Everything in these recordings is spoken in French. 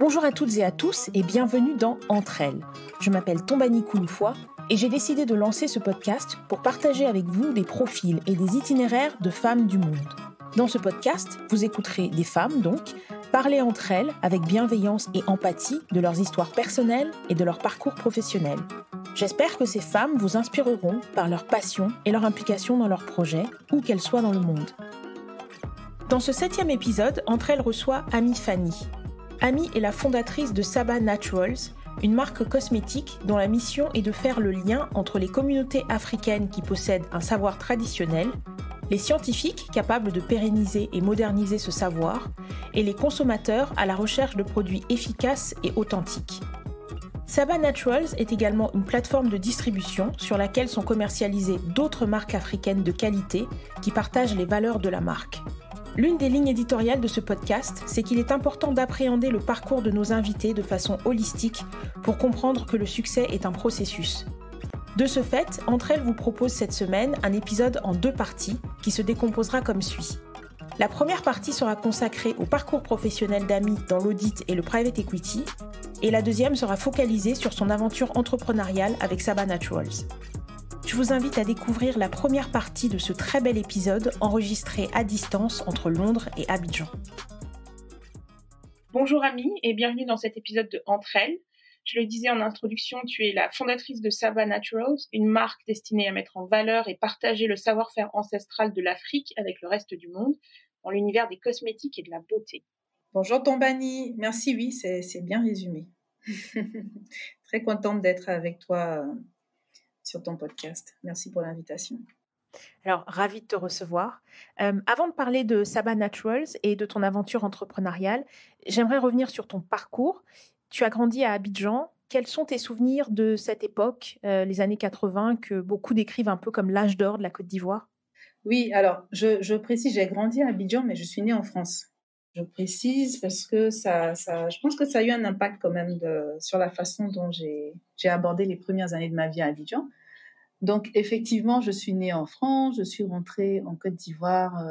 Bonjour à toutes et à tous et bienvenue dans Entre elles. Je m'appelle Tombani Kouloufoua et j'ai décidé de lancer ce podcast pour partager avec vous des profils et des itinéraires de femmes du monde. Dans ce podcast, vous écouterez des femmes donc parler entre elles avec bienveillance et empathie de leurs histoires personnelles et de leur parcours professionnel. J'espère que ces femmes vous inspireront par leur passion et leur implication dans leurs projets, où qu'elles soient dans le monde. Dans ce 7e épisode, Entre elles reçoit Amy Fanny. Amy est la fondatrice de Saba Naturals, une marque cosmétique dont la mission est de faire le lien entre les communautés africaines qui possèdent un savoir traditionnel, les scientifiques capables de pérenniser et moderniser ce savoir, et les consommateurs à la recherche de produits efficaces et authentiques. Saba Naturals est également une plateforme de distribution sur laquelle sont commercialisées d'autres marques africaines de qualité qui partagent les valeurs de la marque. L'une des lignes éditoriales de ce podcast, c'est qu'il est important d'appréhender le parcours de nos invités de façon holistique pour comprendre que le succès est un processus. De ce fait, Entre elles vous propose cette semaine un épisode en 2 parties qui se décomposera comme suit. La première partie sera consacrée au parcours professionnel d'Amy dans l'audit et le private equity, et la deuxième sera focalisée sur son aventure entrepreneuriale avec Saba Naturals. Je vous invite à découvrir la première partie de ce très bel épisode enregistré à distance entre Londres et Abidjan. Bonjour Amy et bienvenue dans cet épisode de Entre elles. Je le disais en introduction, tu es la fondatrice de Saba Naturals, une marque destinée à mettre en valeur et partager le savoir-faire ancestral de l'Afrique avec le reste du monde dans l'univers des cosmétiques et de la beauté. Bonjour Tombani, merci, oui, c'est bien résumé. Très contente d'être avec toi sur ton podcast. Merci pour l'invitation. Alors, ravie de te recevoir. Avant de parler de Saba Naturals et de ton aventure entrepreneuriale, j'aimerais revenir sur ton parcours. Tu as grandi à Abidjan. Quels sont tes souvenirs de cette époque, les années 80, que beaucoup décrivent un peu comme l'âge d'or de la Côte d'Ivoire? Oui, alors, je précise, j'ai grandi à Abidjan, mais je suis née en France. Je précise parce que je pense que ça a eu un impact quand même sur la façon dont j'ai abordé les premières années de ma vie à Abidjan. Donc, effectivement, je suis née en France, je suis rentrée en Côte d'Ivoire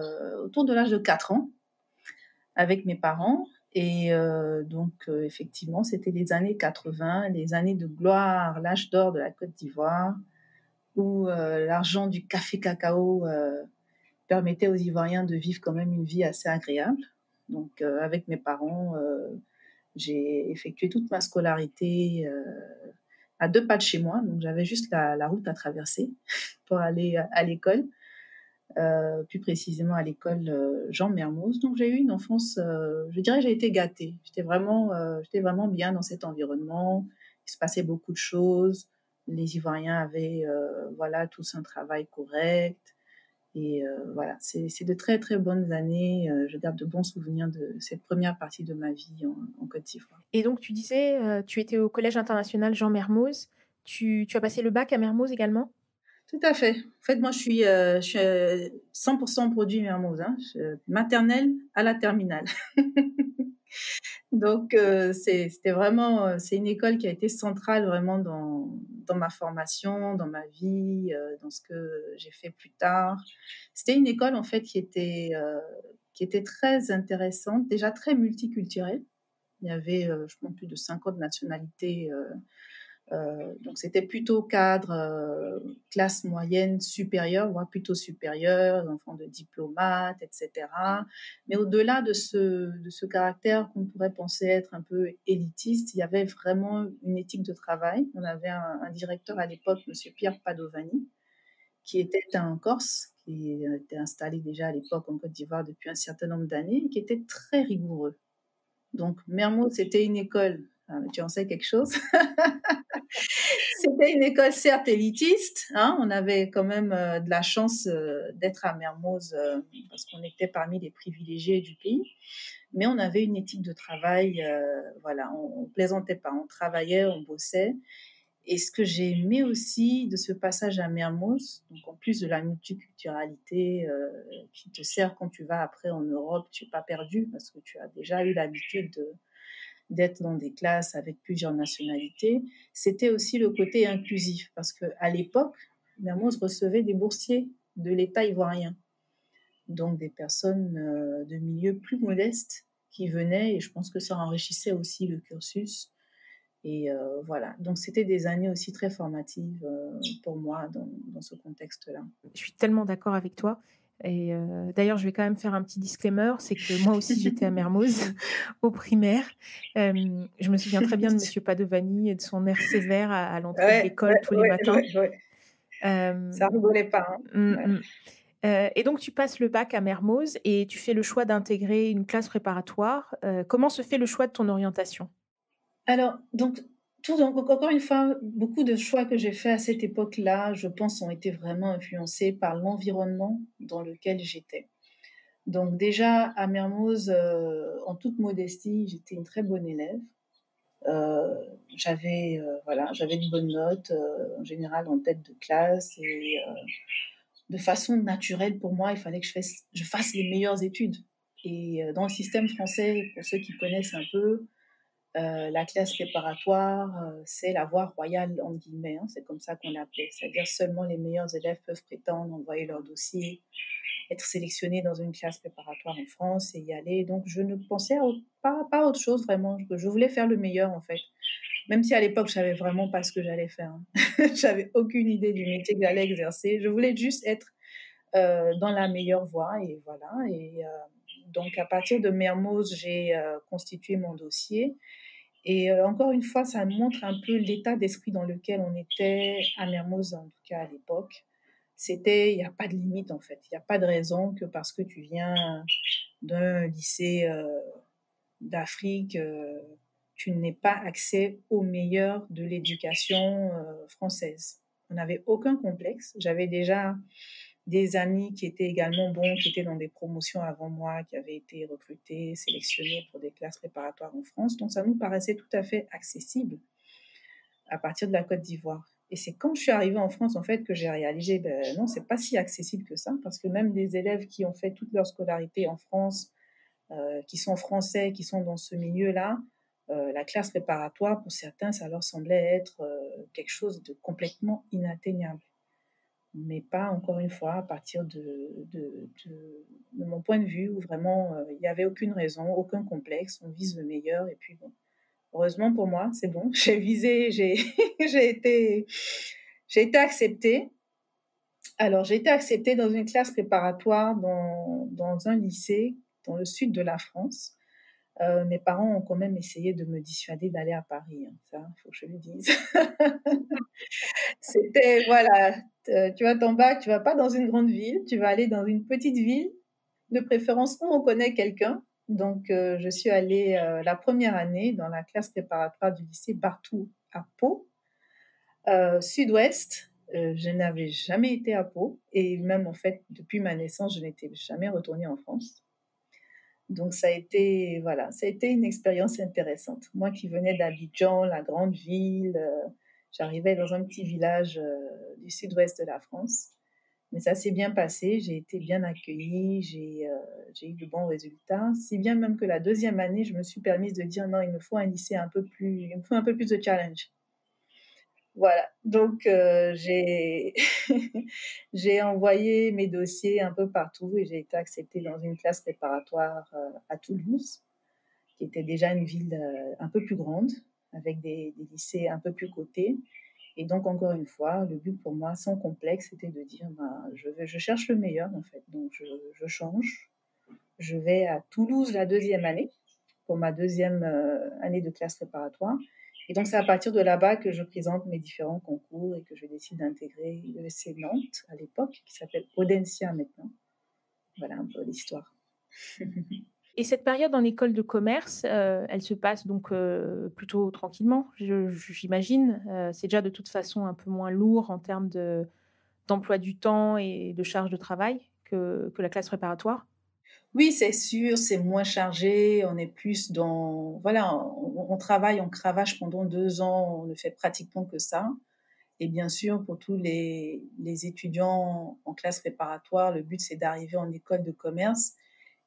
autour de l'âge de 4 ans avec mes parents. Et effectivement, c'était les années 80, les années de gloire, l'âge d'or de la Côte d'Ivoire, où l'argent du café cacao permettait aux Ivoiriens de vivre quand même une vie assez agréable. Donc, avec mes parents, j'ai effectué toute ma scolarité à 2 pas de chez moi. Donc, j'avais juste la route à traverser pour aller à l'école, plus précisément à l'école Jean Mermoz. Donc, j'ai eu une enfance, je dirais, j'ai été gâtée. J'étais vraiment bien dans cet environnement. Il se passait beaucoup de choses. Les Ivoiriens avaient, tous un travail correct. Et voilà, c'est de très, très bonnes années. Je garde de bons souvenirs de cette première partie de ma vie en Côte d'Ivoire. Et donc, tu disais, tu étais au Collège international Jean Mermoz. Tu as passé le bac à Mermoz également? Tout à fait. En fait, moi, je suis 100% produit Mermoz, hein. Maternelle à la terminale. Donc, c'était vraiment, c'est une école qui a été centrale vraiment dans ma formation, dans ma vie, dans ce que j'ai fait plus tard. C'était une école, en fait, qui était très intéressante, déjà très multiculturelle. Il y avait, je pense, plus de 50 nationalités. Donc, c'était plutôt cadre classe moyenne supérieure, voire plutôt supérieure, enfants de diplomates, etc. Mais au-delà de ce caractère qu'on pourrait penser être un peu élitiste, il y avait vraiment une éthique de travail. On avait un directeur à l'époque, M. Pierre Padovani, qui était un Corse, qui était installé déjà à l'époque en Côte d'Ivoire depuis un certain nombre d'années, et qui était très rigoureux. Donc, Mermoz, c'était une école, tu en sais quelque chose. C'était une école certes élitiste, hein, on avait quand même de la chance d'être à Mermoz parce qu'on était parmi les privilégiés du pays, mais on avait une éthique de travail, on plaisantait pas, on travaillait, on bossait. Et ce que j'ai aimé aussi de ce passage à Mermoz, donc en plus de la multiculturalité qui te sert quand tu vas après en Europe, tu n'es pas perdu parce que tu as déjà eu l'habitude d'être dans des classes avec plusieurs nationalités, c'était aussi le côté inclusif. Parce qu'à l'époque, Mermoz recevait des boursiers de l'État ivoirien, donc des personnes de milieux plus modestes qui venaient et je pense que ça enrichissait aussi le cursus. Et voilà, donc c'était des années aussi très formatives pour moi dans ce contexte-là. Je suis tellement d'accord avec toi et d'ailleurs, je vais quand même faire un petit disclaimer, c'est que moi aussi j'étais à Mermoz au primaire. Je me souviens très bien de monsieur Padovani et de son air sévère à l'entrée de Ouais, l'école ouais, tous les ouais, matins. ouais, ouais. Ça Hem, rigolait pas, hein. mmh Ouais. mh. Et donc tu passes le bac à Mermoz et tu fais le choix d'intégrer une classe préparatoire. Comment se fait le choix de ton orientation? Alors, donc encore une fois, beaucoup de choix que j'ai faits à cette époque-là, je pense, ont été vraiment influencés par l'environnement dans lequel j'étais. Donc déjà, à Mermoz, en toute modestie, j'étais une très bonne élève. Heu, j'avais de bonnes notes, en général en tête de classe et de façon naturelle pour moi, il fallait que je fasse les meilleures études et dans le système français, pour ceux qui connaissent un peu, la classe préparatoire, c'est la voie «royale» entre guillemets, hein, c'est comme ça qu'on l'appelait. C'est-à-dire seulement les meilleurs élèves peuvent prétendre, envoyer leur dossier, être sélectionnés dans une classe préparatoire en France et y aller. Donc je ne pensais pas à autre chose vraiment, je voulais faire le meilleur en fait. Même si à l'époque, je savais vraiment pas ce que j'allais faire, hein. J'avais aucune idée du métier que j'allais exercer. Je voulais juste être dans la meilleure voie et voilà. Et donc à partir de Mermoz, j'ai constitué mon dossier. Et encore une fois, ça montre un peu l'état d'esprit dans lequel on était à Mermoz, en tout cas à l'époque. C'était, il n'y a pas de limite en fait. Il n'y a pas de raison que parce que tu viens d'un lycée d'Afrique, tu n'aies pas accès au meilleur de l'éducation française. On n'avait aucun complexe. J'avais déjà des amis qui étaient également bons, qui étaient dans des promotions avant moi, qui avaient été recrutés, sélectionnés pour des classes préparatoires en France. Donc ça nous paraissait tout à fait accessible à partir de la Côte d'Ivoire. Et c'est quand je suis arrivée en France, en fait, que j'ai réalisé, ben non, c'est pas si accessible que ça, parce que même des élèves qui ont fait toute leur scolarité en France, qui sont français, qui sont dans ce milieu-là, la classe préparatoire, pour certains, ça leur semblait être quelque chose de complètement inatteignable. Mais pas, encore une fois, à partir de mon point de vue, où vraiment, il n'y avait aucune raison, aucun complexe, on vise le meilleur, et puis bon, heureusement pour moi, c'est bon, j'ai visé, j'ai été, j'ai été acceptée. Alors, j'ai été acceptée dans une classe préparatoire dans un lycée dans le sud de la France. Mes parents ont quand même essayé de me dissuader d'aller à Paris, hein, ça, il faut que je le dise. C'était, voilà, tu vas ton bac, tu vas pas dans une grande ville, tu vas aller dans une petite ville, de préférence où on connaît quelqu'un. Donc, je suis allée la première année dans la classe préparatoire du lycée Barthou à Pau, sud-ouest. Je n'avais jamais été à Pau et même en fait, depuis ma naissance, je n'étais jamais retournée en France. Donc ça a été, voilà, ça a été une expérience intéressante. Moi qui venais d'Abidjan, la grande ville, j'arrivais dans un petit village du sud-ouest de la France. Mais ça s'est bien passé, j'ai été bien accueillie, j'ai eu de bons résultats. Si bien même que la deuxième année, je me suis permise de dire non, il me faut un lycée un peu plus, il me faut un peu plus de challenge. Voilà, donc j'ai envoyé mes dossiers un peu partout et j'ai été acceptée dans une classe préparatoire à Toulouse, qui était déjà une ville un peu plus grande, avec des lycées un peu plus cotés. Et donc, encore une fois, le but pour moi, sans complexe, c'était de dire, ben, je cherche le meilleur, en fait. Donc, je change. Je vais à Toulouse la deuxième année, pour ma deuxième année de classe préparatoire. Et donc, c'est à partir de là-bas que je présente mes différents concours et que je décide d'intégrer l'ESC Nantes à l'époque, qui s'appelle Audencia maintenant. Voilà un peu l'histoire. Et cette période en école de commerce, elle se passe donc plutôt tranquillement, j'imagine? C'est déjà de toute façon un peu moins lourd en termes d'emploi du temps et de charge de travail que la classe préparatoire? Oui, c'est sûr, c'est moins chargé, on est plus dans, voilà, on travaille, on cravache pendant 2 ans, on ne fait pratiquement que ça. Et bien sûr, pour tous les étudiants en classe préparatoire, le but, c'est d'arriver en école de commerce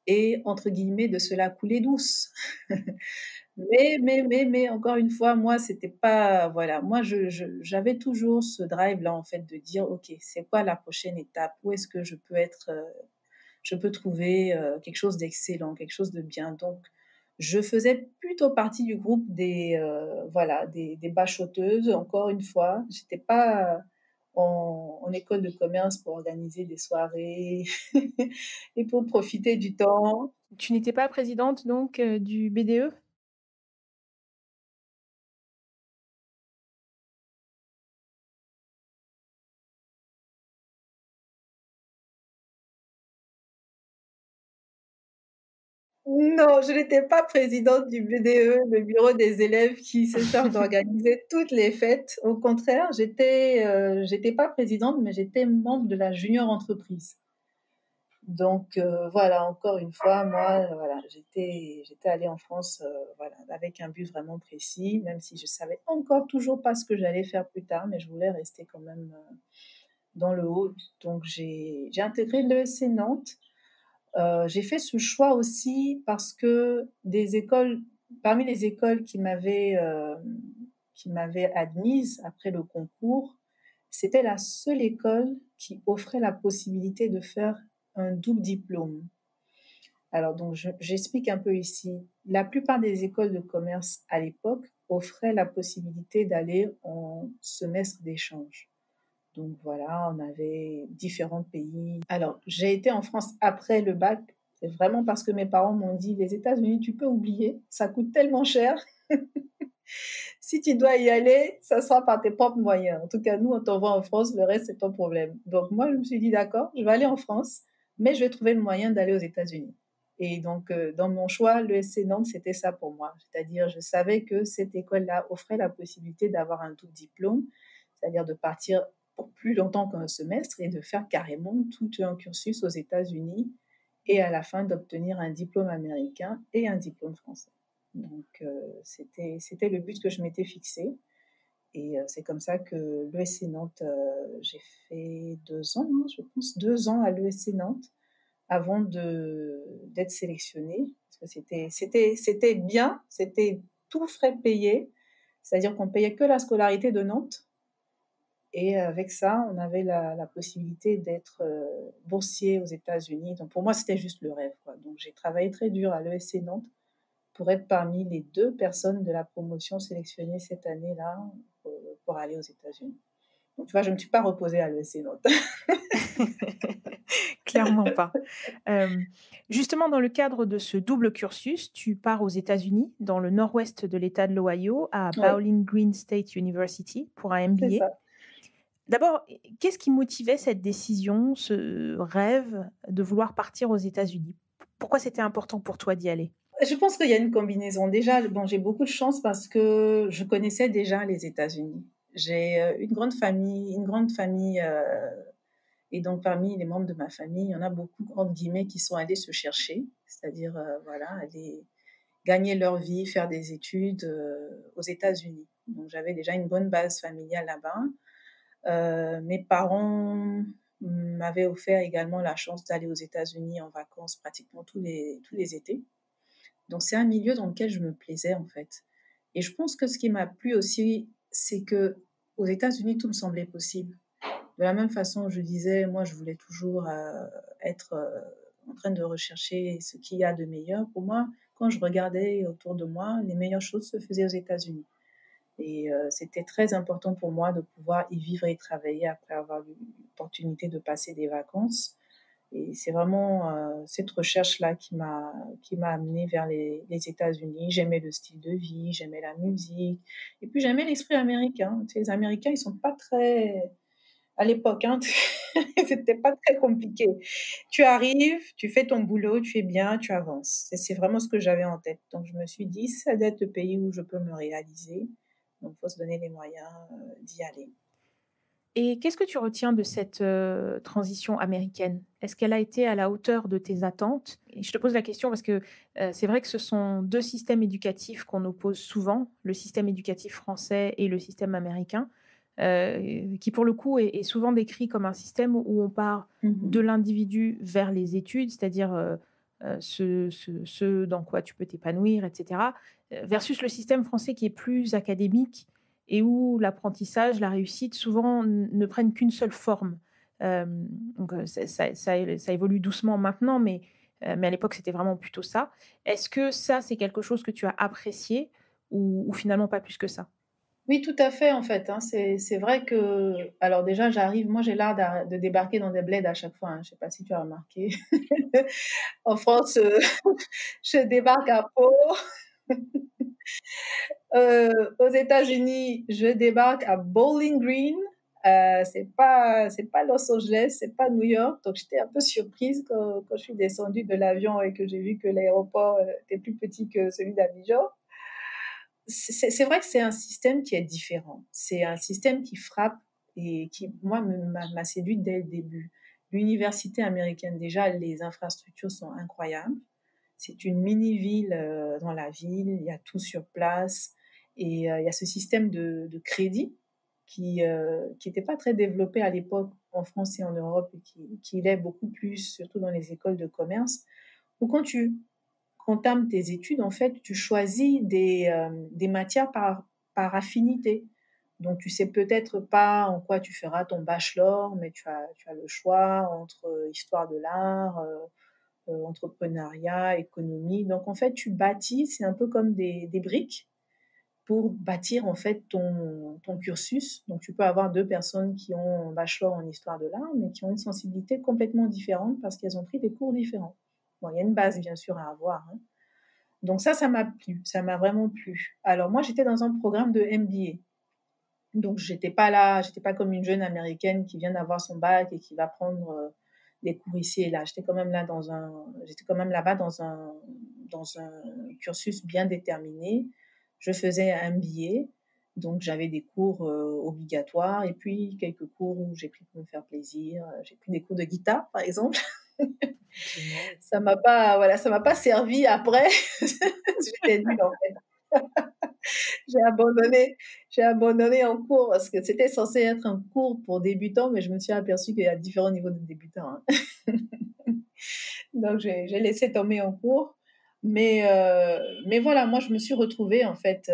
et, entre guillemets, de se la couler douce. Mais, encore une fois, moi, c'était pas, voilà, moi, j'avais toujours ce drive-là, en fait, de dire, OK, c'est quoi la prochaine étape? Où est-ce que je peux être, je peux trouver quelque chose d'excellent, quelque chose de bien. Donc, Je faisais plutôt partie du groupe voilà, des bachoteuses, encore une fois. J'étais pas en école de commerce pour organiser des soirées et pour profiter du temps. Tu n'étais pas présidente donc du BDE? Non, je n'étais pas présidente du BDE, le bureau des élèves qui se charge d'organiser toutes les fêtes. Au contraire, j'étais pas présidente, mais j'étais membre de la junior entreprise. Donc voilà, encore une fois, moi, voilà, j'étais allée en France, voilà, avec un but vraiment précis, même si je savais encore toujours pas ce que j'allais faire plus tard, mais je voulais rester quand même, dans le haut. Donc j'ai intégré l'ESC Nantes. J'ai fait ce choix aussi parce que des écoles parmi les écoles qui m'avaient admise après le concours, c'était la seule école qui offrait la possibilité de faire un double diplôme. Alors donc j'explique un peu ici. La plupart des écoles de commerce à l'époque offraient la possibilité d'aller en semestre d'échange. Donc voilà, on avait différents pays. Alors, j'ai été en France après le bac. C'est vraiment parce que mes parents m'ont dit, les États-Unis, tu peux oublier, ça coûte tellement cher. Si tu dois y aller, ça sera par tes propres moyens. En tout cas, nous, on t'envoie en France, le reste, c'est ton problème. Donc moi, je me suis dit, d'accord, je vais aller en France, mais je vais trouver le moyen d'aller aux États-Unis. Et donc, dans mon choix, l'ESC Nantes, c'était ça pour moi. C'est-à-dire, je savais que cette école-là offrait la possibilité d'avoir un double diplôme, c'est-à-dire de partir pour plus longtemps qu'un semestre et de faire carrément tout un cursus aux États-Unis et à la fin d'obtenir un diplôme américain et un diplôme français. Donc, c'était le but que je m'étais fixé. Et c'est comme ça que l'ESC Nantes, j'ai fait 2 ans, hein, je pense, 2 ans à l'ESC Nantes avant d'être sélectionnée. Parce que c'était bien, c'était tout frais payé, c'est-à-dire qu'on payait que la scolarité de Nantes. Et avec ça, on avait la possibilité d'être boursier aux États-Unis. Donc pour moi, c'était juste le rêve, quoi. Donc j'ai travaillé très dur à l'ESC Nantes pour être parmi les 2 personnes de la promotion sélectionnées cette année-là pour aller aux États-Unis. Donc tu vois, je ne me suis pas reposée à l'ESC Nantes. Clairement pas. Justement, dans le cadre de ce double cursus, tu pars aux États-Unis, dans le nord-ouest de l'État de l'Ohio, à Oui, Bowling Green State University, pour un c'est MBA. ça. D'abord, qu'est-ce qui motivait cette décision, ce rêve de vouloir partir aux États-Unis? Pourquoi c'était important pour toi d'y aller? Je pense qu'il y a une combinaison. Déjà, bon, j'ai beaucoup de chance parce que je connaissais déjà les États-Unis. J'ai une grande famille, et donc parmi les membres de ma famille, il y en a beaucoup, entre guillemets, qui sont allés se chercher, c'est-à-dire, voilà, aller gagner leur vie, faire des études aux États-Unis. Donc j'avais déjà une bonne base familiale là-bas. Mes parents m'avaient offert également la chance d'aller aux États-Unis en vacances pratiquement tous les étés. Donc c'est un milieu dans lequel je me plaisais en fait. Et je pense que ce qui m'a plu aussi, c'est que aux États-Unis, tout me semblait possible. De la même façon, je disais, moi, je voulais toujours être en train de rechercher ce qu'il y a de meilleur. Pour moi, quand je regardais autour de moi, les meilleures choses se faisaient aux États-Unis. Et c'était très important pour moi de pouvoir y vivre et travailler après avoir eu l'opportunité de passer des vacances. Et c'est vraiment cette recherche-là qui m'a amenée vers les États-Unis. J'aimais le style de vie, j'aimais la musique, et puis j'aimais l'esprit américain. Tu sais, les Américains, ils sont pas très à l'époque, hein, c'était pas très compliqué. Tu arrives, tu fais ton boulot, tu es bien, tu avances. C'est vraiment ce que j'avais en tête. Donc je me suis dit, ça doit être le pays où je peux me réaliser. Donc il faut se donner les moyens d'y aller. Et qu'est-ce que tu retiens de cette, transition américaine? Est-ce qu'elle a été à la hauteur de tes attentes? Et je te pose la question parce que, c'est vrai que ce sont 2 systèmes éducatifs qu'on oppose souvent, le système éducatif français et le système américain, qui pour le coup est souvent décrit comme un système où on part de Mhm. l'individu vers les études, c'est-à-dire, ce dans quoi tu peux t'épanouir et cetera, versus le système français qui est plus académique et où l'apprentissage, la réussite, souvent ne prennent qu'une seule forme. Donc ça évolue doucement maintenant, mais mais à l'époque, c'était vraiment plutôt ça. Est-ce que ça, c'est quelque chose que tu as apprécié ou finalement pas plus que ça? Oui, tout à fait, en fait, hein. C'est vrai que alors déjà, moi, j'ai l'art de débarquer dans des bleds à chaque fois, hein. Je sais pas si tu as remarqué. En France, je débarque à Pau. Aux États-Unis, je débarque à Bowling Green. C'est pas Los Angeles, c'est pas New York. Donc, j'étais un peu surprise quand je suis descendue de l'avion et que j'ai vu que l'aéroport était plus petit que celui d'Abidjan. C'est vrai que c'est un système qui est différent. C'est un système qui frappe et qui, moi, m'a séduite dès le début. L'université américaine, déjà, les infrastructures sont incroyables. C'est une mini-ville dans la ville, il y a tout sur place. Et il y a ce système de crédit qui n'était pas très développé à l'époque en France et en Europe et qui l'est beaucoup plus, surtout dans les écoles de commerce, où quand tu entames tes études, en fait, tu choisis des matières par affinité. Donc, tu sais peut-être pas en quoi tu feras ton bachelor, mais tu as le choix entre histoire de l'art, entrepreneuriat, économie. Donc, en fait, tu bâtis, c'est un peu comme des briques pour bâtir en fait ton cursus. Donc, tu peux avoir deux personnes qui ont un bachelor en histoire de l'art, mais qui ont une sensibilité complètement différente parce qu'elles ont pris des cours différents. Bon, il y a une base, bien sûr, à avoir, hein. Donc ça m'a plu, ça m'a vraiment plu. Alors moi, j'étais dans un programme de MBA. Donc j'étais pas là, j'étais pas comme une jeune américaine qui vient d'avoir son bac et qui va prendre des cours ici et là. J'étais quand même là-bas dans un cursus bien déterminé. Je faisais un MBA, donc j'avais des cours obligatoires et puis quelques cours où j'ai pris pour me faire plaisir. J'ai pris des cours de guitare, par exemple. Génial. Ça m'a pas servi après. J'étais nulle en fait. J'ai abandonné, j'ai abandonné en cours parce que c'était censé être un cours pour débutants, mais je me suis aperçue qu'il y a différents niveaux de débutants, hein. Donc j'ai laissé tomber en cours. Mais voilà, moi je me suis retrouvée en fait,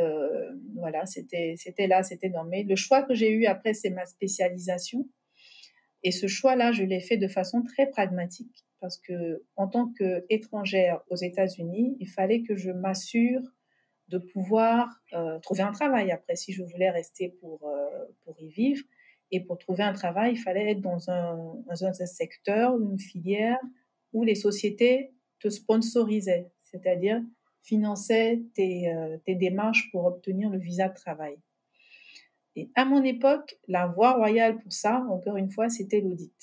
voilà, c'était là, c'était dans le choix que j'ai eu après, c'est ma spécialisation. Et ce choix-là, je l'ai fait de façon très pragmatique parce que en tant qu'étrangère aux États-Unis, il fallait que je m'assure de pouvoir trouver un travail après si je voulais rester pour y vivre. Et pour trouver un travail, il fallait être dans un secteur, une filière où les sociétés te sponsorisaient, c'est-à-dire finançaient tes démarches pour obtenir le visa de travail. Et à mon époque, la voie royale pour ça, encore une fois, c'était l'audit.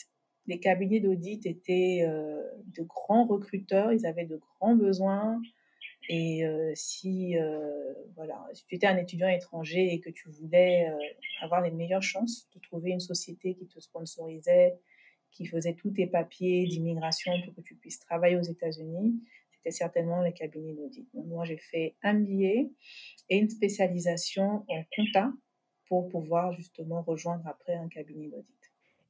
Les cabinets d'audit étaient de grands recruteurs, ils avaient de grands besoins. Et si tu étais un étudiant étranger et que tu voulais avoir les meilleures chances de trouver une société qui te sponsorisait, qui faisait tous tes papiers d'immigration pour que tu puisses travailler aux États-Unis, c'était certainement les cabinets d'audit. Donc, moi, j'ai fait un billet et une spécialisation en compta pour pouvoir justement rejoindre après un cabinet d'audit.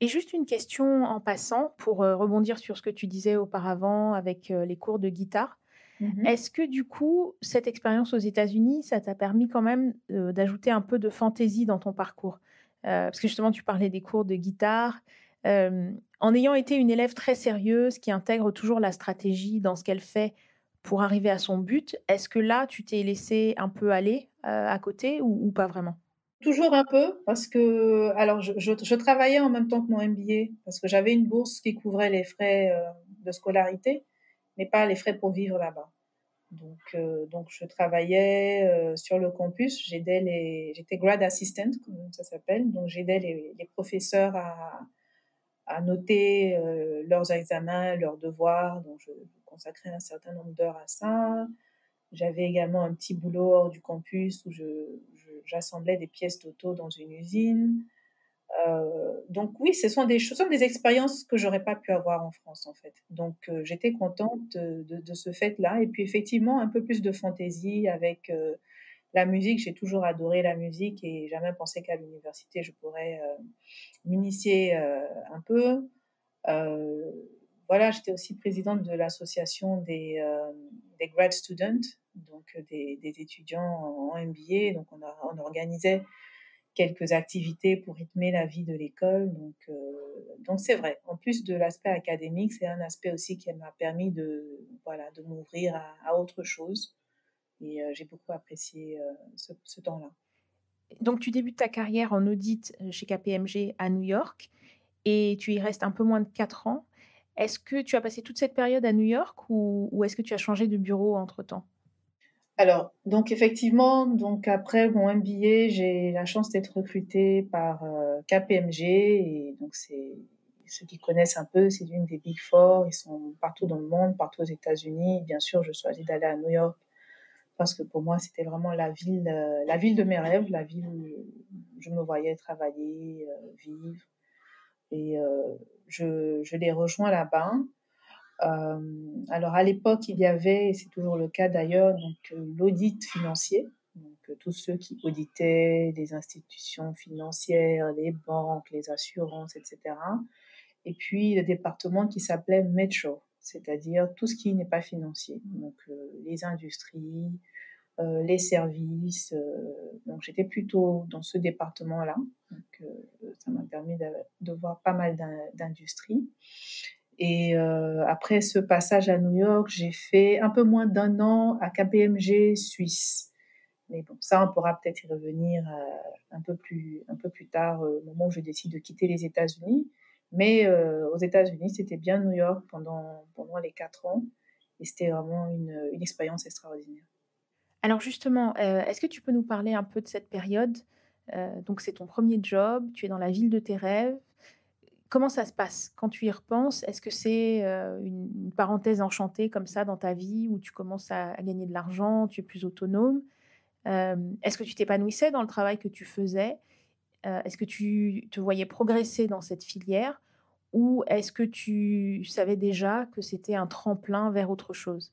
Et juste une question en passant pour, rebondir sur ce que tu disais auparavant avec, les cours de guitare. Mhm. Est-ce que du coup, cette expérience aux États-Unis, ça t'a permis quand même, d'ajouter un peu de fantaisie dans ton parcours? Parce que justement tu parlais des cours de guitare. En ayant été une élève très sérieuse qui intègre toujours la stratégie dans ce qu'elle fait pour arriver à son but, est-ce que là, tu t'es laissée un peu aller, à côté ou pas vraiment? Toujours un peu, parce que alors je travaillais en même temps que mon MBA, parce que j'avais une bourse qui couvrait les frais de scolarité, mais pas les frais pour vivre là-bas. Donc je travaillais sur le campus, j'étais grad assistant, comme ça s'appelle, donc j'aidais les professeurs à noter leurs examens, leurs devoirs, donc je consacrais un certain nombre d'heures à ça. J'avais également un petit boulot hors du campus où j'assemblais des pièces d'auto dans une usine. Donc oui, ce sont des expériences que j'aurais pas pu avoir en France en fait. Donc j'étais contente de ce fait-là. Et puis effectivement, un peu plus de fantaisie avec la musique. J'ai toujours adoré la musique et jamais pensé qu'à l'université, je pourrais m'initier un peu. Euh, voilà, j'étais aussi présidente de l'association des grad students, donc des étudiants en MBA. Donc on organisait quelques activités pour rythmer la vie de l'école. Donc c'est vrai. En plus de l'aspect académique, c'est un aspect aussi qui m'a permis de m'ouvrir à autre chose. Et j'ai beaucoup apprécié ce temps-là. Donc tu débutes ta carrière en audit, chez KPMG à New York et tu y restes un peu moins de 4 ans. Est-ce que tu as passé toute cette période à New York ou est-ce que tu as changé de bureau entre-temps? Alors, donc effectivement, donc après mon MBA, j'ai la chance d'être recrutée par KPMG et donc c'est ceux qui connaissent un peu, c'est l'une des Big Four. Ils sont partout dans le monde, partout aux États-Unis. Bien sûr, je choisis d'aller à New York parce que pour moi, c'était vraiment la ville de mes rêves, la ville où je me voyais travailler, vivre. Et je les rejoins là-bas. Alors à l'époque, il y avait, et c'est toujours le cas d'ailleurs, donc l'audit financier. Donc tous ceux qui auditaient les institutions financières, les banques, les assurances, etc. Et puis le département qui s'appelait Metro, c'est-à-dire tout ce qui n'est pas financier. Donc les industries, les services. Donc j'étais plutôt dans ce département-là. Donc ça m'a permis de voir pas mal d'industries. Et après ce passage à New York, j'ai fait un peu moins d'1 an à KPMG Suisse. Mais bon, ça, on pourra peut-être y revenir un peu plus tard, au moment où je décide de quitter les États-Unis. Mais aux États-Unis, c'était bien New York pendant les 4 ans. Et c'était vraiment une expérience extraordinaire. Alors justement, est-ce que tu peux nous parler un peu de cette période? Donc c'est ton premier job, tu es dans la ville de tes rêves. Comment ça se passe quand tu y repenses? Est-ce que c'est, une parenthèse enchantée comme ça dans ta vie où tu commences à gagner de l'argent, tu es plus autonome? Est-ce que tu t'épanouissais dans le travail que tu faisais? Est-ce que tu te voyais progresser dans cette filière? Ou est-ce que tu savais déjà que c'était un tremplin vers autre chose?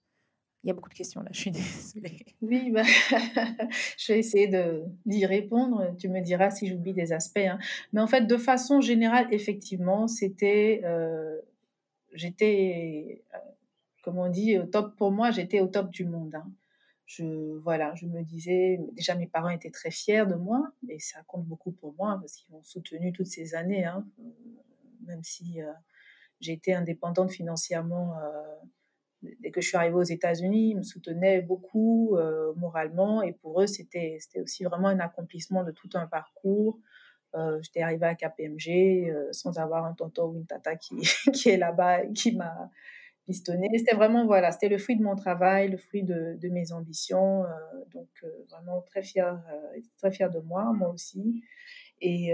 Il y a beaucoup de questions là, je suis désolée. Oui, bah, je vais essayer d'y répondre. Tu me diras si j'oublie des aspects, hein. Mais en fait, de façon générale, effectivement, j'étais, comme on dit, au top pour moi, j'étais au top du monde, hein. Voilà, je me disais, déjà mes parents étaient très fiers de moi et ça compte beaucoup pour moi parce qu'ils m'ont soutenue toutes ces années, hein, même si j'ai été indépendante financièrement dès que je suis arrivée aux États-Unis, ils me soutenaient beaucoup moralement et pour eux, c'était aussi vraiment un accomplissement de tout un parcours. J'étais arrivée à KPMG sans avoir un tonton ou une tata qui est là-bas et qui m'a pistonnée. C'était vraiment, voilà, c'était le fruit de mon travail, le fruit de mes ambitions. Donc, vraiment très fière de moi, moi aussi. Et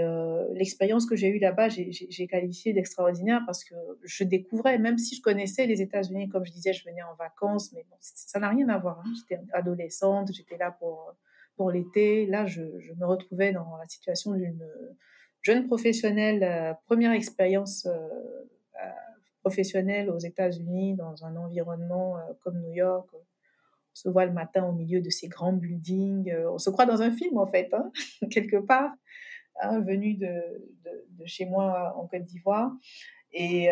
l'expérience que j'ai eue là-bas, j'ai qualifié d'extraordinaire parce que je découvrais, même si je connaissais les États-Unis, comme je disais, je venais en vacances, mais bon, ça n'a rien à voir, hein. J'étais adolescente, j'étais là pour l'été. Là, je me retrouvais dans la situation d'une jeune professionnelle, première expérience professionnelle aux États-Unis, dans un environnement comme New York. On se voit le matin au milieu de ces grands buildings. On se croit dans un film, en fait, hein, quelque part, hein, venu de chez moi en Côte d'Ivoire. Et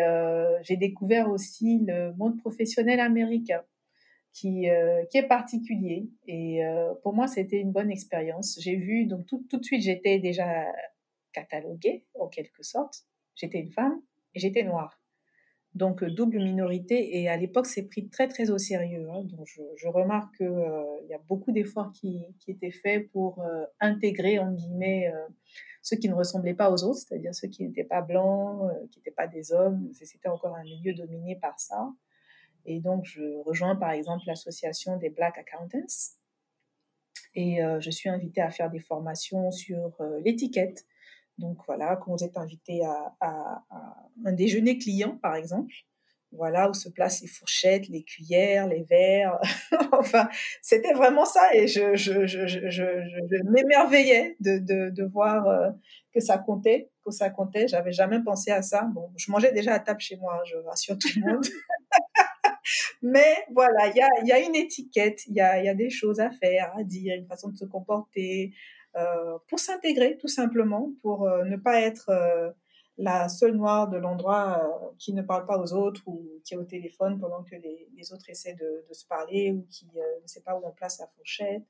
j'ai découvert aussi le monde professionnel américain qui est particulier. Et pour moi, c'était une bonne expérience. J'ai vu, donc tout de suite, j'étais déjà cataloguée, en quelque sorte. J'étais une femme et j'étais noire. Donc, double minorité. Et à l'époque, c'est pris très, très au sérieux, hein. Donc, je remarque qu'il y a beaucoup d'efforts qui étaient faits pour intégrer, en guillemets, ceux qui ne ressemblaient pas aux autres, c'est-à-dire ceux qui n'étaient pas blancs, qui n'étaient pas des hommes. C'était encore un milieu dominé par ça. Et donc, je rejoins par exemple l'association des Black Accountants. Et je suis invitée à faire des formations sur l'étiquette. Donc voilà, quand vous êtes invité à un déjeuner client, par exemple, voilà où se placent les fourchettes, les cuillères, les verres. Enfin, c'était vraiment ça et je m'émerveillais de voir que ça comptait, que ça comptait. J'avais jamais pensé à ça. Bon, je mangeais déjà à table chez moi, hein, je rassure tout le monde. Mais voilà, il y a une étiquette, il y a des choses à faire, à dire, une façon de se comporter, pour s'intégrer tout simplement, pour ne pas être la seule noire de l'endroit qui ne parle pas aux autres ou qui est au téléphone pendant que les autres essaient de se parler ou qui ne sait pas où on place la fourchette.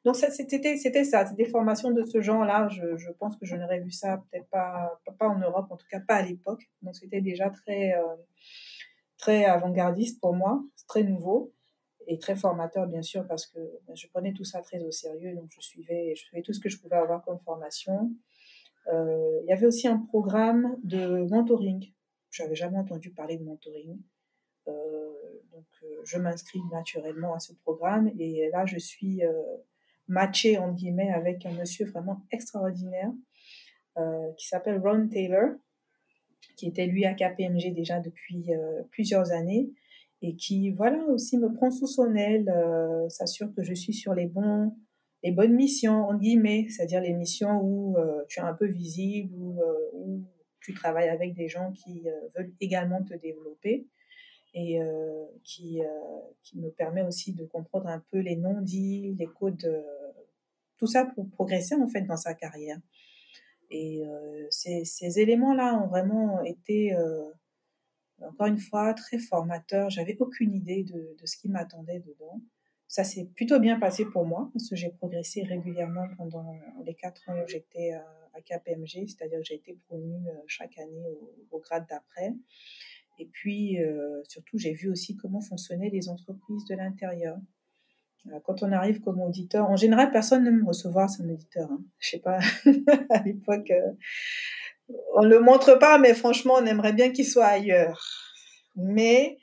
Donc c'était ça, c'était des formations de ce genre-là. Je pense que je n'aurais vu ça peut-être pas en Europe, en tout cas pas à l'époque. Donc c'était déjà très avant-gardiste pour moi, très nouveau et très formateur bien sûr parce que je prenais tout ça très au sérieux. Donc je suivais tout ce que je pouvais avoir comme formation. Il y avait aussi un programme de mentoring. Je n'avais jamais entendu parler de mentoring. Je m'inscris naturellement à ce programme et là, je suis matchée, en guillemets, avec un monsieur vraiment extraordinaire qui s'appelle Ron Taylor, qui était lui à KPMG déjà depuis plusieurs années et qui, voilà, aussi me prend sous son aile, s'assure que je suis sur les bonnes missions, en guillemets, c'est-à-dire les missions où tu es un peu visible, où tu travailles avec des gens qui veulent également te développer et qui me permet aussi de comprendre un peu les non-dits, les codes, tout ça pour progresser en fait dans sa carrière. Et ces éléments-là ont vraiment été, encore une fois, très formateurs. J'avais aucune idée de ce qui m'attendait dedans. Ça s'est plutôt bien passé pour moi parce que j'ai progressé régulièrement pendant les 4 ans où j'étais à KPMG, c'est-à-dire que j'ai été promue chaque année au grade d'après. Et puis, surtout, j'ai vu aussi comment fonctionnaient les entreprises de l'intérieur. Quand on arrive comme auditeur, en général, personne n'aime recevoir son auditeur. Hein. Je sais pas, à l'époque, on ne le montre pas, mais franchement, on aimerait bien qu'il soit ailleurs. Mais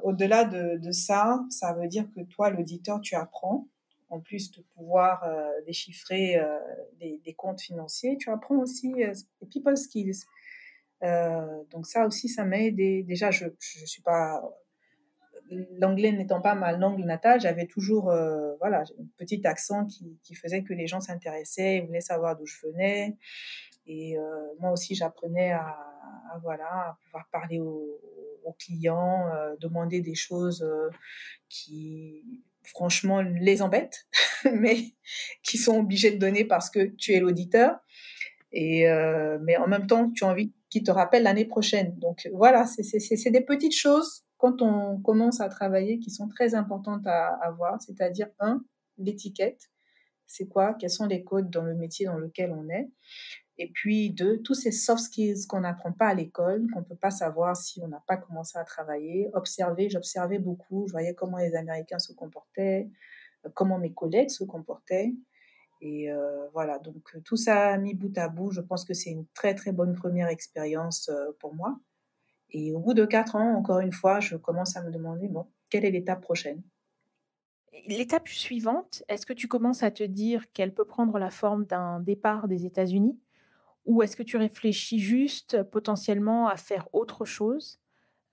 au-delà de ça, ça veut dire que toi, l'auditeur, tu apprends. En plus de pouvoir déchiffrer des comptes financiers, tu apprends aussi les people skills. Donc ça aussi, ça m'a aidé. Déjà, je suis pas l'anglais n'étant pas ma langue natale, j'avais toujours voilà un petit accent qui faisait que les gens s'intéressaient, ils voulaient savoir d'où je venais. Et moi aussi, j'apprenais voilà à pouvoir parler aux clients, demander des choses qui franchement les embêtent, mais qui sont obligés de donner parce que tu es l'auditeur. Et mais en même temps, tu as envie qu'ils te rappellent l'année prochaine. Donc voilà, c'est des petites choses quand on commence à travailler qui sont très importantes à avoir. C'est-à-dire, un, l'étiquette. C'est quoi? Quels sont les codes dans le métier dans lequel on est? Et puis, deux, tous ces soft skills qu'on n'apprend pas à l'école, qu'on ne peut pas savoir si on n'a pas commencé à travailler. Observer, j'observais beaucoup. Je voyais comment les Américains se comportaient, comment mes collègues se comportaient. Et voilà, donc tout ça mis bout à bout, je pense que c'est une très très bonne première expérience pour moi. Et au bout de 4 ans, encore une fois, je commence à me demander, bon, quelle est l'étape prochaine? L'étape suivante, est-ce que tu commences à te dire qu'elle peut prendre la forme d'un départ des États-Unis? Ou est-ce que tu réfléchis juste potentiellement à faire autre chose?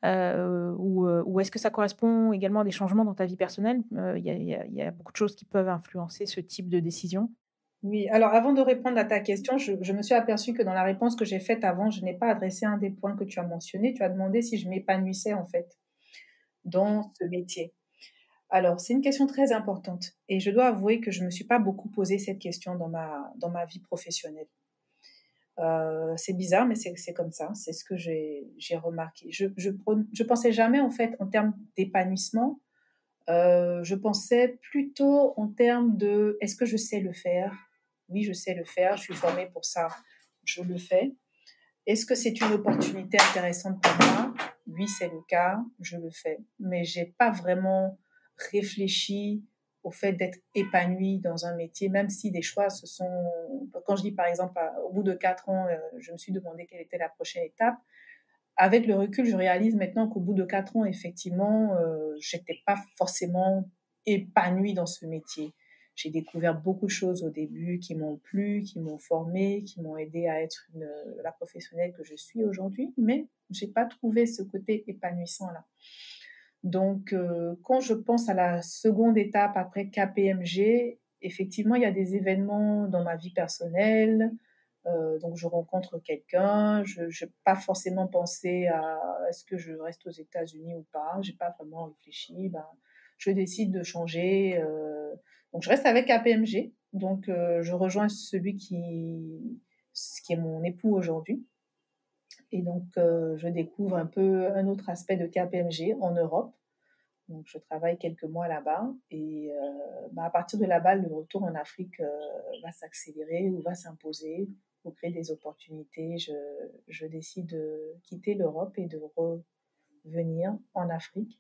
Ou est-ce que ça correspond également à des changements dans ta vie personnelle? Il y a beaucoup de choses qui peuvent influencer ce type de décision. Oui, alors avant de répondre à ta question, je me suis aperçue que dans la réponse que j'ai faite avant, je n'ai pas adressé un des points que tu as mentionné. Tu as demandé si je m'épanouissais en fait dans ce métier. Alors, c'est une question très importante et je dois avouer que je ne me suis pas beaucoup posé cette question dans ma vie professionnelle. C'est bizarre, mais c'est comme ça. C'est ce que j'ai remarqué. Je pensais jamais, en fait, en termes d'épanouissement. Je pensais plutôt en termes de est-ce que je sais le faire? Oui, je sais le faire. Je suis formée pour ça. Je le fais. Est-ce que c'est une opportunité intéressante pour moi? Oui, c'est le cas. Je le fais. Mais j'ai pas vraiment réfléchi au fait d'être épanouie dans un métier, même si des choix se sont... Quand je dis par exemple, au bout de 4 ans, je me suis demandé quelle était la prochaine étape. Avec le recul, je réalise maintenant qu'au bout de 4 ans, effectivement, j'étais pas forcément épanouie dans ce métier. J'ai découvert beaucoup de choses au début qui m'ont plu, qui m'ont formée, qui m'ont aidé à être la professionnelle que je suis aujourd'hui, mais j'ai pas trouvé ce côté épanouissant là. Donc, quand je pense à la seconde étape après KPMG, effectivement, il y a des événements dans ma vie personnelle. Donc, je rencontre quelqu'un. Je n'ai pas forcément pensé à est-ce que je reste aux États-Unis ou pas. J'ai pas vraiment réfléchi. Ben, je décide de changer. Donc, je reste avec KPMG. Donc, je rejoins celui qui est mon époux aujourd'hui. Et donc, je découvre un peu un autre aspect de KPMG en Europe. Donc, je travaille quelques mois là-bas et à partir de là-bas, le retour en Afrique va s'accélérer ou va s'imposer pour créer des opportunités. Je décide de quitter l'Europe et de revenir en Afrique,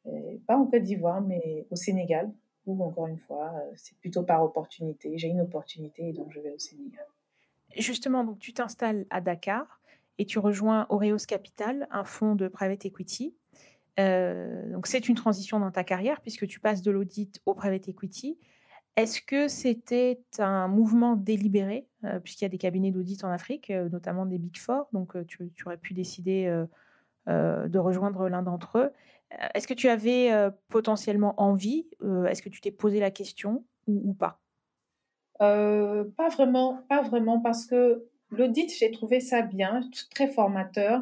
et pas en Côte d'Ivoire, mais au Sénégal, où encore une fois, c'est plutôt par opportunité. J'ai une opportunité et donc je vais au Sénégal. Justement, donc tu t'installes à Dakar et tu rejoins Aureos Capital, un fonds de private equity. Donc c'est une transition dans ta carrière puisque tu passes de l'audit au private equity. Est-ce que c'était un mouvement délibéré, puisqu'il y a des cabinets d'audit en Afrique, notamment des Big Four, donc tu aurais pu décider, de rejoindre l'un d'entre eux. Est-ce que tu avais, potentiellement envie? Est-ce que tu t'es posé la question ou pas? Pas vraiment, parce que l'audit, j'ai trouvé ça bien, très formateur.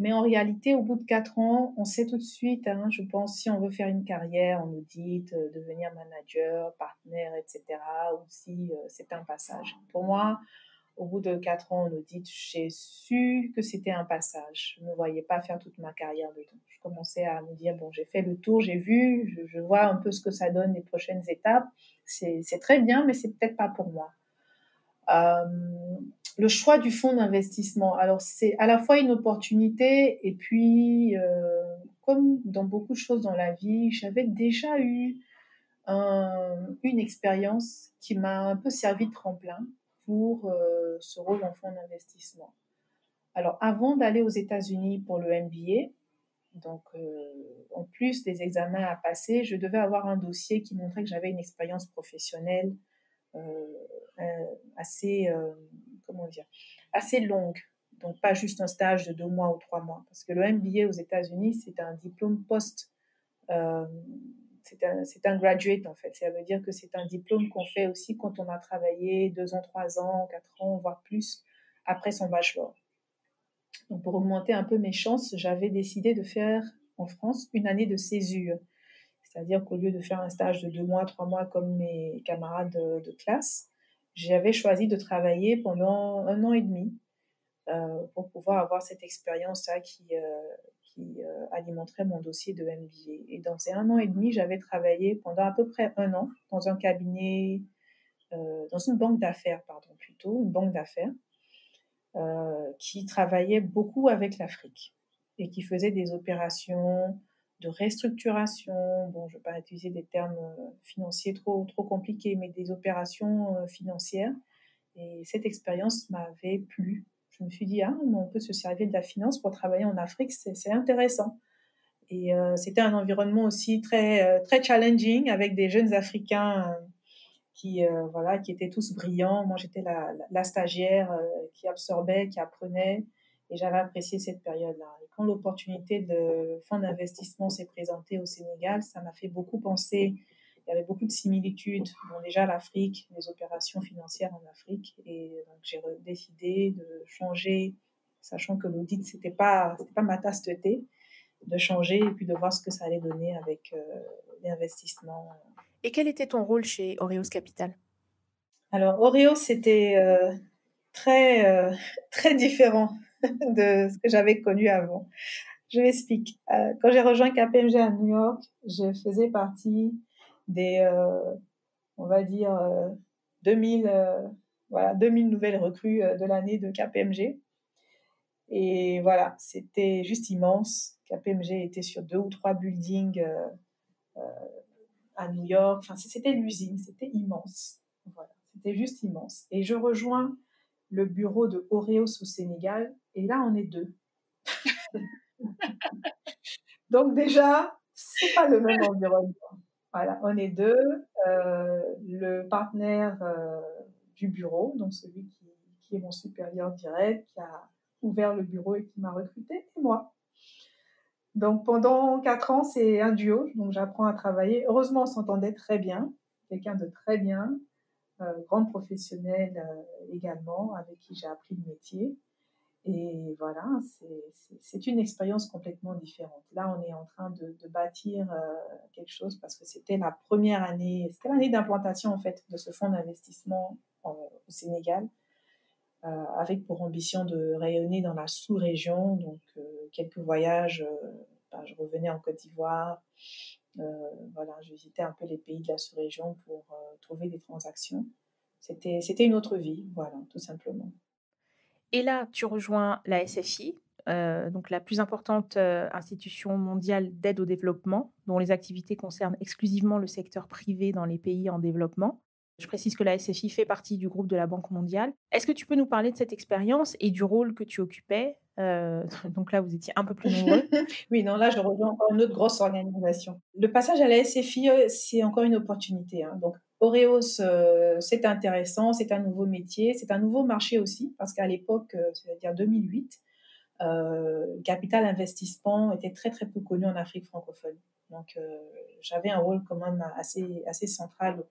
Mais en réalité, au bout de 4 ans, on sait tout de suite, hein, je pense, si on veut faire une carrière en audit, devenir manager, partenaire, etc., ou si c'est un passage. Pour moi, au bout de 4 ans en audit, j'ai su que c'était un passage. Je ne me voyais pas faire toute ma carrière dedans. Je commençais à me dire, bon, j'ai fait le tour, j'ai vu, je vois un peu ce que ça donne les prochaines étapes. C'est très bien, mais c'est peut-être pas pour moi. Euh, le choix du fonds d'investissement. Alors, c'est à la fois une opportunité et puis, comme dans beaucoup de choses dans la vie, j'avais déjà eu une expérience qui m'a un peu servi de tremplin pour ce rôle en fonds d'investissement. Alors, avant d'aller aux États-Unis pour le MBA, donc en plus des examens à passer, je devais avoir un dossier qui montrait que j'avais une expérience professionnelle euh, assez, comment dire, assez longue. Donc, pas juste un stage de 2 mois ou 3 mois. Parce que le MBA aux États-Unis, c'est un diplôme euh, c'est un graduate en fait. Ça veut dire que c'est un diplôme qu'on fait aussi quand on a travaillé 2 ans, 3 ans, 4 ans, voire plus après son bachelor. Donc, pour augmenter un peu mes chances, j'avais décidé de faire en France une année de césure. C'est-à-dire qu'au lieu de faire un stage de 2 mois, 3 mois comme mes camarades de classe, j'avais choisi de travailler pendant 1 an et demi pour pouvoir avoir cette expérience-là qui alimenterait mon dossier de MBA. Et dans ces 1 an et demi, j'avais travaillé pendant à peu près 1 an dans un cabinet, dans une banque d'affaires, pardon, plutôt, une banque d'affaires, qui travaillait beaucoup avec l'Afrique et qui faisait des opérations de restructuration. Bon, je ne vais pas utiliser des termes financiers trop compliqués, mais des opérations financières. Et cette expérience m'avait plu. Je me suis dit, ah, on peut se servir de la finance pour travailler en Afrique, c'est intéressant. Et c'était un environnement aussi très challenging avec des jeunes Africains voilà, qui étaient tous brillants. Moi, j'étais la stagiaire qui absorbait, qui apprenait, et j'avais apprécié cette période-là. Et quand l'opportunité de fonds d'investissement s'est présentée au Sénégal, ça m'a fait beaucoup penser. Il y avait beaucoup de similitudes. Bon, déjà, l'Afrique, les opérations financières en Afrique. Et donc, j'ai décidé de changer, sachant que l'audit, c'était pas ma tasse de thé, de changer et puis de voir ce que ça allait donner avec l'investissement. Et quel était ton rôle chez Aureos Capital? Alors, Oreo, c'était très, très différent de ce que j'avais connu avant. Je m'explique. Quand j'ai rejoint KPMG à New York, je faisais partie des, on va dire, 2000, voilà, 2000 nouvelles recrues de l'année de KPMG. Et voilà, c'était juste immense. KPMG était sur 2 ou 3 buildings à New York. Enfin, c'était l'usine, c'était immense. Voilà, c'était juste immense. Et je rejoins le bureau de Oreos au Sénégal, et là, on est deux. Donc déjà, c'est pas le même environnement. Voilà, on est deux. Le partenaire du bureau, donc celui qui est mon supérieur direct, qui a ouvert le bureau et qui m'a recruté, et moi. Donc pendant 4 ans, c'est un duo, donc j'apprends à travailler. Heureusement, on s'entendait très bien, quelqu'un de très bien, grand professionnel également, avec qui j'ai appris le métier. Et voilà, c'est une expérience complètement différente. Là, on est en train de bâtir quelque chose parce que c'était la première année, c'était l'année d'implantation en fait de ce fonds d'investissement au Sénégal. avec pour ambition de rayonner dans la sous-région. Donc, quelques voyages, je revenais en Côte d'Ivoire. Voilà, je visitais un peu les pays de la sous-région pour trouver des transactions. C'était une autre vie, voilà, tout simplement. Et là, tu rejoins la SFI, donc la plus importante, institution mondiale d'aide au développement, dont les activités concernent exclusivement le secteur privé dans les pays en développement. Je précise que la SFI fait partie du groupe de la Banque mondiale. Est-ce que tu peux nous parler de cette expérience et du rôle que tu occupais? Donc là, vous étiez un peu plus nombreux. Oui, non, là, je rejoins encore une autre grosse organisation. Le passage à la SFI, c'est encore une opportunité, hein. Donc, Oreos, c'est intéressant, c'est un nouveau métier, c'est un nouveau marché aussi, parce qu'à l'époque, c'est-à-dire 2008, le capital investissement était très, très peu connu en Afrique francophone. Donc, j'avais un rôle quand même assez central.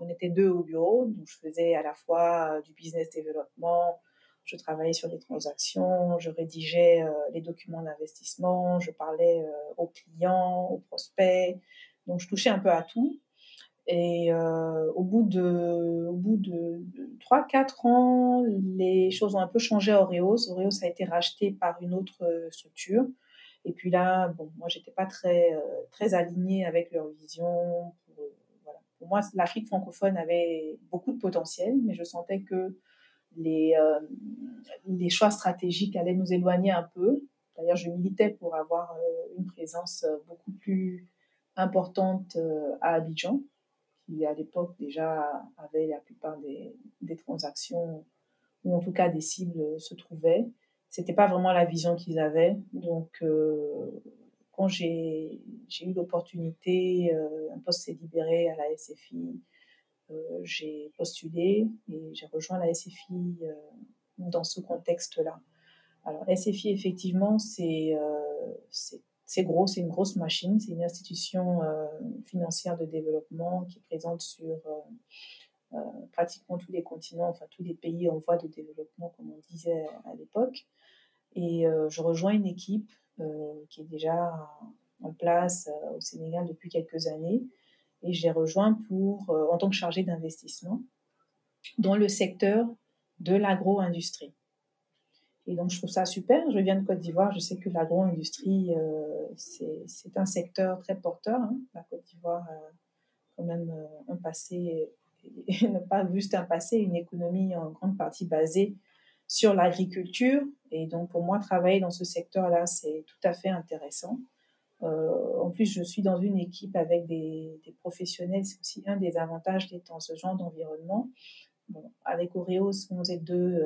On était 2 au bureau, donc je faisais à la fois du business développement, je travaillais sur les transactions, je rédigeais les documents d'investissement, je parlais aux clients, aux prospects. Donc, je touchais un peu à tout. Et au bout de 3-4 ans, les choses ont un peu changé à Oreos. Oreos a été racheté par une autre structure. Et puis là, bon, moi, j'étais pas très alignée avec leur vision. Voilà. Pour moi, l'Afrique francophone avait beaucoup de potentiel, mais je sentais que les, euh, les choix stratégiques allaient nous éloigner un peu. D'ailleurs, je militais pour avoir une présence beaucoup plus importante à Abidjan, qui à l'époque déjà avait la plupart des transactions, ou en tout cas des cibles se trouvaient. C'était pas vraiment la vision qu'ils avaient. Donc, quand j'ai eu l'opportunité, un poste s'est libéré à la SFI, j'ai postulé et j'ai rejoint la SFI dans ce contexte-là. Alors, SFI, effectivement, c'est gros, c'est une grosse machine, c'est une institution financière de développement qui est présente sur pratiquement tous les continents, enfin tous les pays en voie de développement, comme on disait à l'époque. Et je rejoins une équipe qui est déjà en place au Sénégal depuis quelques années. Et j'ai rejoint en tant que chargée d'investissement dans le secteur de l'agro-industrie. Et donc, je trouve ça super. Je viens de Côte d'Ivoire. Je sais que l'agro-industrie, c'est un secteur très porteur, hein. La Côte d'Ivoire a quand même un passé, et pas juste un passé, une économie en grande partie basée sur l'agriculture. Et donc, pour moi, travailler dans ce secteur-là, c'est tout à fait intéressant. En plus, je suis dans une équipe avec des professionnels. C'est aussi un des avantages d'être dans ce genre d'environnement. Bon, avec Oreos 11 et 2,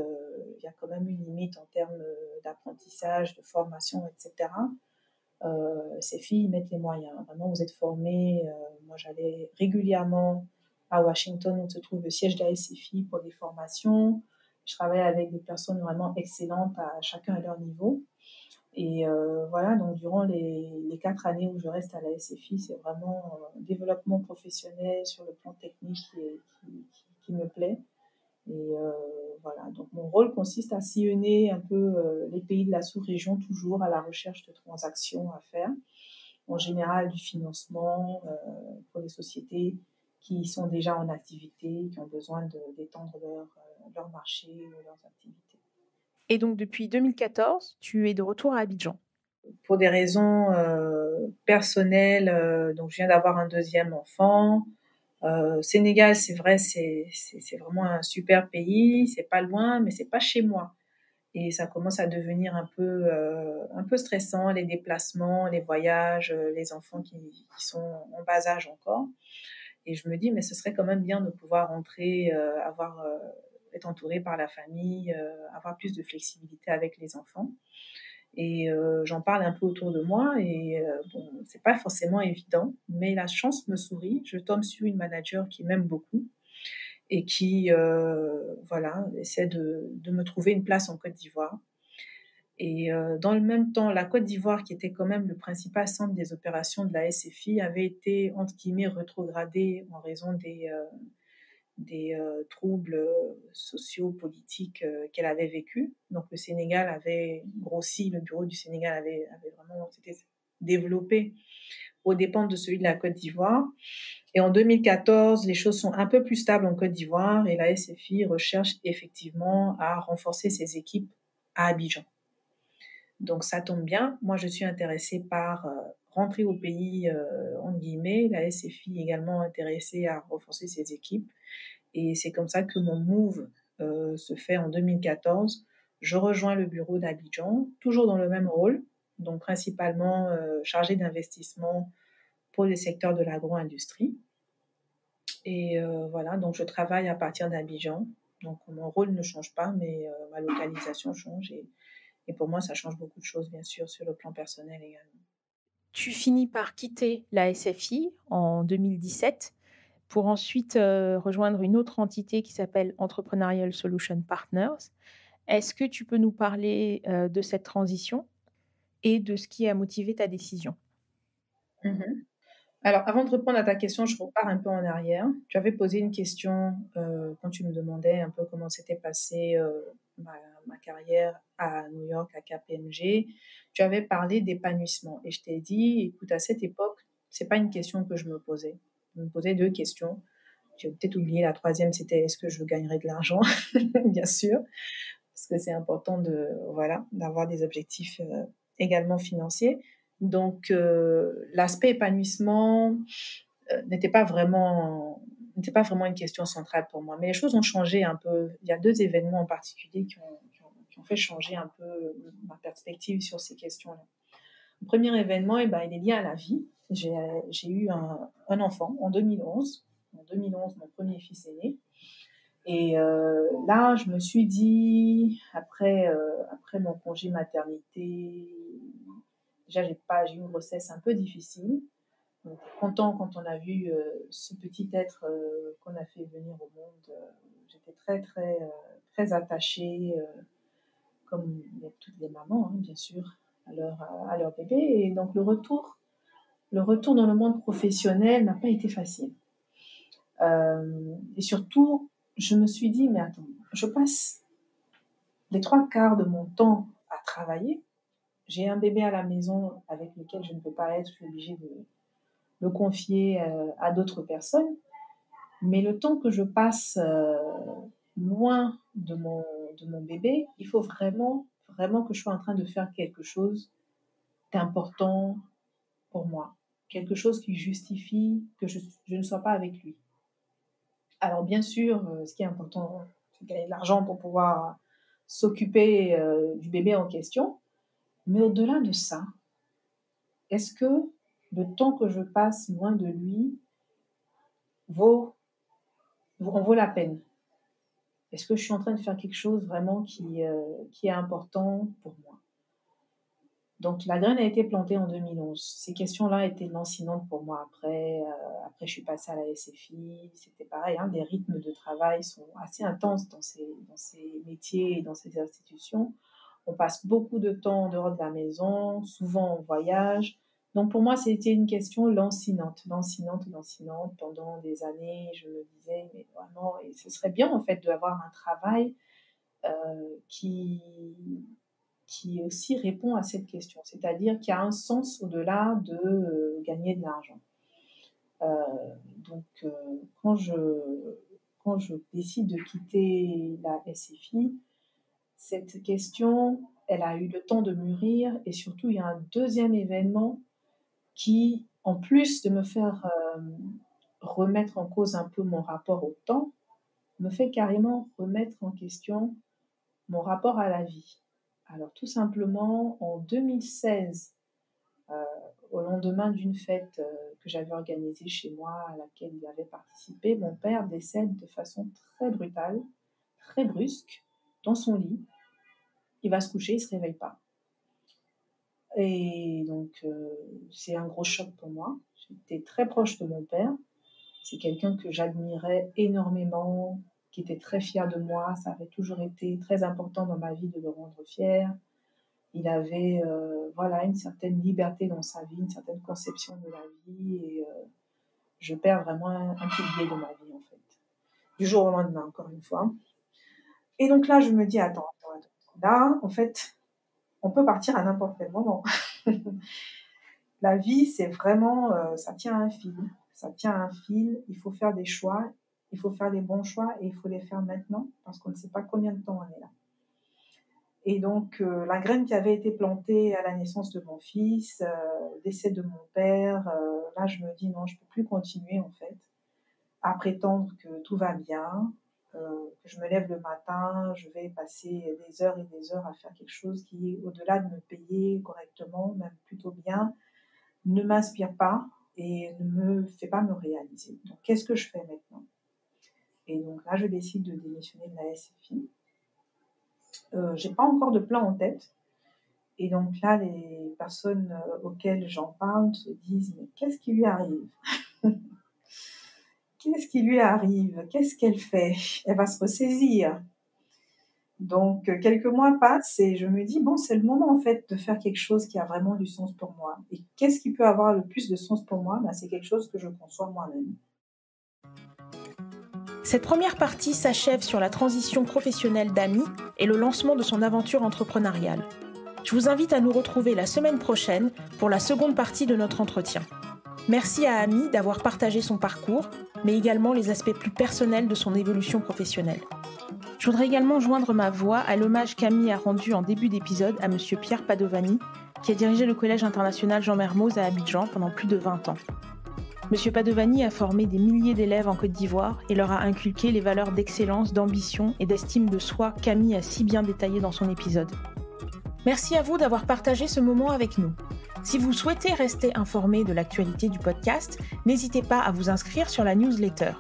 il y a quand même une limite en termes d'apprentissage, de formation, etc. Ces filles mettent les moyens. Vraiment, vous êtes formés. Moi, j'allais régulièrement à Washington, où se trouve le siège de la SFI, pour des formations. Je travaille avec des personnes vraiment excellentes, à chacun à leur niveau. Et voilà, donc durant les 4 années où je reste à la SFI, c'est vraiment un développement professionnel sur le plan technique qui me plaît. Et voilà, donc mon rôle consiste à sillonner un peu les pays de la sous-région, toujours à la recherche de transactions à faire, en général du financement pour les sociétés qui sont déjà en activité, qui ont besoin d'étendre leur marché, leurs activités. Et donc depuis 2014, tu es de retour à Abidjan. Pour des raisons personnelles, donc je viens d'avoir un deuxième enfant. Sénégal, c'est vrai, c'est vraiment un super pays. C'est pas loin, mais c'est pas chez moi. Et ça commence à devenir un peu stressant, les déplacements, les voyages, les enfants qui sont en bas âge encore. Et je me dis, mais ce serait quand même bien de pouvoir rentrer, être entouré par la famille, avoir plus de flexibilité avec les enfants. Et j'en parle un peu autour de moi et bon, c'est pas forcément évident, mais la chance me sourit. Je tombe sur une manager qui m'aime beaucoup et qui, voilà, essaie de me trouver une place en Côte d'Ivoire. Et dans le même temps, la Côte d'Ivoire, qui était quand même le principal centre des opérations de la SFI, avait été, entre guillemets, rétrogradée en raison des troubles sociaux, politiques qu'elle avait vécu. Donc le Sénégal avait grossi, le bureau du Sénégal avait vraiment s'était développé aux dépens de celui de la Côte d'Ivoire. Et en 2014, les choses sont un peu plus stables en Côte d'Ivoire et la SFI recherche effectivement à renforcer ses équipes à Abidjan. Donc ça tombe bien. Moi, je suis intéressée par rentrer au pays, entre guillemets. La SFI est également intéressée à renforcer ses équipes. Et c'est comme ça que mon move se fait en 2014. Je rejoins le bureau d'Abidjan, toujours dans le même rôle, donc principalement chargée d'investissement pour le secteur de l'agro-industrie. Et voilà, donc je travaille à partir d'Abidjan. Donc mon rôle ne change pas, mais ma localisation change. Et pour moi, ça change beaucoup de choses, bien sûr, sur le plan personnel également. Tu finis par quitter la SFI en 2017 pour ensuite rejoindre une autre entité qui s'appelle Entrepreneurial Solution Partners. Est-ce que tu peux nous parler de cette transition et de ce qui a motivé ta décision? Mhm. Alors, avant de répondre à ta question, je repars un peu en arrière. Tu avais posé une question quand tu me demandais un peu comment s'était passée ma carrière à New York, à KPMG. Tu avais parlé d'épanouissement et je t'ai dit, écoute, à cette époque, c'est pas une question que je me posais. Je me posais deux questions. J'ai peut-être oublié la troisième, c'était est-ce que je gagnerais de l'argent, bien sûr, parce que c'est important de voilà d'avoir des objectifs également financiers. Donc l'aspect épanouissement n'était pas vraiment une question centrale pour moi. Mais les choses ont changé un peu. Il y a deux événements en particulier qui ont fait changer un peu ma perspective sur ces questions-là. Le premier événement, il est lié à la vie. J'ai eu un enfant en 2011. En 2011, mon premier fils est né. Et là, je me suis dit, après mon congé maternité, déjà, j'ai eu une grossesse un peu difficile. On était content quand on a vu ce petit être qu'on a fait venir au monde. J'étais très attachée, comme toutes les mamans, hein, bien sûr, à leur bébé. Et donc, le retour dans le monde professionnel n'a pas été facile. Et surtout, je me suis dit, mais attends, je passe les trois quarts de mon temps à travailler. J'ai un bébé à la maison avec lequel je ne peux pas être, je suis obligée de le confier à d'autres personnes. Mais le temps que je passe loin de mon bébé, il faut vraiment que je sois en train de faire quelque chose d'important pour moi. Quelque chose qui justifie que je ne sois pas avec lui. Alors bien sûr, ce qui est important, c'est gagner de l'argent pour pouvoir s'occuper du bébé en question. Mais au-delà de ça, est-ce que le temps que je passe loin de lui en vaut la peine? Est-ce que je suis en train de faire quelque chose vraiment qui est important pour moi? Donc la graine a été plantée en 2011. Ces questions-là étaient lancinantes pour moi après. Après, je suis passée à la SFI. C'était pareil, hein, les rythmes de travail sont assez intenses dans ces métiers et dans ces institutions. On passe beaucoup de temps en dehors de la maison, souvent en voyage. Donc pour moi, c'était une question lancinante. Pendant des années, je me disais, mais vraiment, et ce serait bien en fait d'avoir un travail qui, qui aussi répond à cette question, c'est-à-dire qui a un sens au-delà de gagner de l'argent. Euh, donc quand je décide de quitter la SFI, cette question, elle a eu le temps de mûrir et surtout, il y a un deuxième événement qui, en plus de me faire remettre en cause un peu mon rapport au temps, me fait carrément remettre en question mon rapport à la vie. Alors tout simplement, en 2016, euh, au lendemain d'une fête que j'avais organisée chez moi, à laquelle il avait participé, mon père décède de façon très brutale, très brusque, dans son lit. Il va se coucher, il ne se réveille pas. Et donc, c'est un gros choc pour moi. J'étais très proche de mon père. C'est quelqu'un que j'admirais énormément, qui était très fier de moi. Ça avait toujours été très important dans ma vie de le rendre fier. Il avait voilà, une certaine liberté dans sa vie, une certaine conception de la vie. Et je perds vraiment un pilier de ma vie, en fait. Du jour au lendemain, encore une fois. Et donc là, je me dis, attends. Là, en fait, on peut partir à n'importe quel moment. La vie, c'est vraiment, ça tient à un fil. Ça tient à un fil. Il faut faire des choix. Il faut faire des bons choix et il faut les faire maintenant parce qu'on ne sait pas combien de temps on est là. Et donc, la graine qui avait été plantée à la naissance de mon fils, décès de mon père, là, je me dis non, je ne peux plus continuer en fait à prétendre que tout va bien, que je me lève le matin, je vais passer des heures et des heures à faire quelque chose qui, au-delà de me payer correctement, même plutôt bien, ne m'inspire pas et ne me fait pas me réaliser. Donc, qu'est-ce que je fais maintenant? Et donc là, je décide de démissionner de la SFI. J'ai pas encore de plan en tête. Et donc là, les personnes auxquelles j'en parle se disent « Mais qu'est-ce qui lui arrive ?» Qu'est-ce qui lui arrive? Qu'est-ce qu'elle fait? Elle va se ressaisir. Donc, quelques mois passent et je me dis, bon, c'est le moment en fait de faire quelque chose qui a vraiment du sens pour moi. Et qu'est-ce qui peut avoir le plus de sens pour moi? C'est quelque chose que je conçois moi-même. Cette première partie s'achève sur la transition professionnelle d'Amy et le lancement de son aventure entrepreneuriale. Je vous invite à nous retrouver la semaine prochaine pour la seconde partie de notre entretien. Merci à Amy d'avoir partagé son parcours, mais également les aspects plus personnels de son évolution professionnelle. Je voudrais également joindre ma voix à l'hommage qu'Amy a rendu en début d'épisode à M. Pierre Padovani, qui a dirigé le Collège international Jean Mermoz à Abidjan pendant plus de 20 ans. M. Padovani a formé des milliers d'élèves en Côte d'Ivoire et leur a inculqué les valeurs d'excellence, d'ambition et d'estime de soi qu'Amy a si bien détaillées dans son épisode. Merci à vous d'avoir partagé ce moment avec nous. Si vous souhaitez rester informé de l'actualité du podcast, n'hésitez pas à vous inscrire sur la newsletter.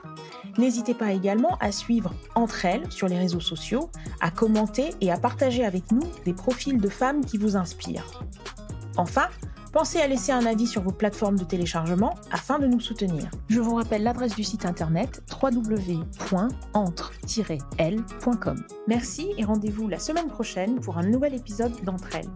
N'hésitez pas également à suivre Entre elles sur les réseaux sociaux, à commenter et à partager avec nous des profils de femmes qui vous inspirent. Enfin, pensez à laisser un avis sur vos plateformes de téléchargement afin de nous soutenir. Je vous rappelle l'adresse du site internet www.entre-l.com. Merci et rendez-vous la semaine prochaine pour un nouvel épisode d'Entre elles.